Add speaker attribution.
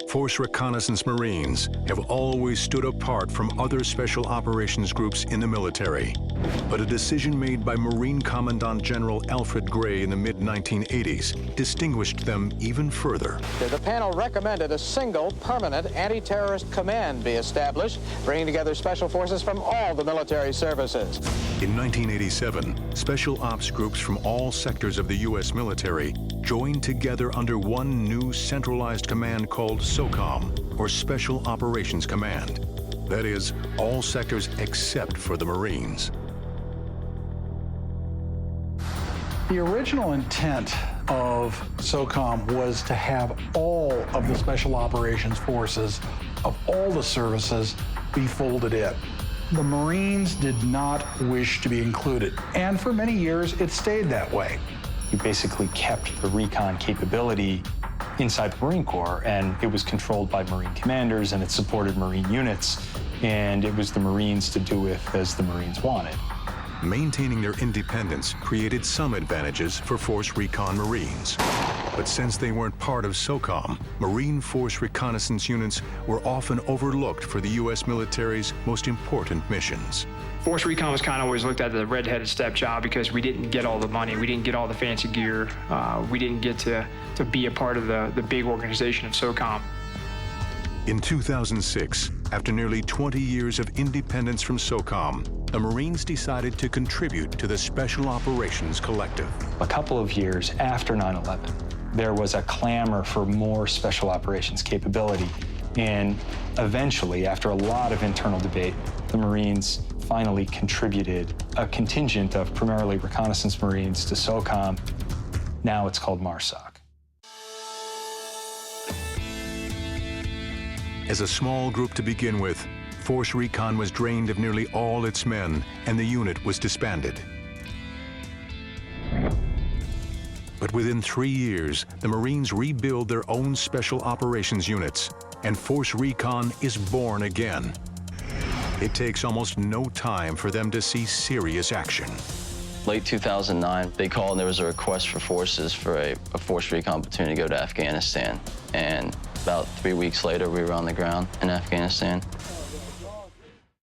Speaker 1: Force Reconnaissance Marines have always stood apart from other special operations groups in the military. But a decision made by Marine Commandant General Alfred Gray in the mid-1980s distinguished them even further.
Speaker 2: The panel recommended a single permanent anti-terrorist command be established, bringing together special forces from all the military services.
Speaker 1: In 1987, special ops groups from all sectors of the U.S. military joined together under one new centralized command called SOCOM, or Special Operations Command. That is, all sectors except for the Marines.
Speaker 3: The original intent of SOCOM was to have all of the Special Operations Forces of all the services be folded in. The Marines did not wish to be included, and for many years it stayed that way.
Speaker 4: We basically kept the recon capability inside the Marine Corps, and it was controlled by Marine commanders, and it supported Marine units, and it was the Marines to do with as the Marines wanted.
Speaker 1: Maintaining their independence created some advantages for Force Recon Marines. But since they weren't part of SOCOM, Marine Force reconnaissance units were often overlooked for the U.S. military's most important missions.
Speaker 5: Force Recon was kind of always looked at as a red-headed stepchild because we didn't get all the money, we didn't get all the fancy gear, we didn't get to be a part of the big organization of SOCOM.
Speaker 1: In 2006, after nearly 20 years of independence from SOCOM, the Marines decided to contribute to the Special Operations Collective.
Speaker 4: A couple of years after 9/11, there was a clamor for more special operations capability, and eventually, after a lot of internal debate, the Marines finally contributed a contingent of primarily reconnaissance Marines to SOCOM. Now it's called MARSOC.
Speaker 1: As a small group to begin with, Force Recon was drained of nearly all its men, and the unit was disbanded. But within 3 years, the Marines rebuild their own special operations units, and Force Recon is born again. It takes almost no time for them to see serious action.
Speaker 6: Late 2009, they called and there was a request for forces for a Force Recon platoon to go to Afghanistan. And about 3 weeks later, we were on the ground in Afghanistan.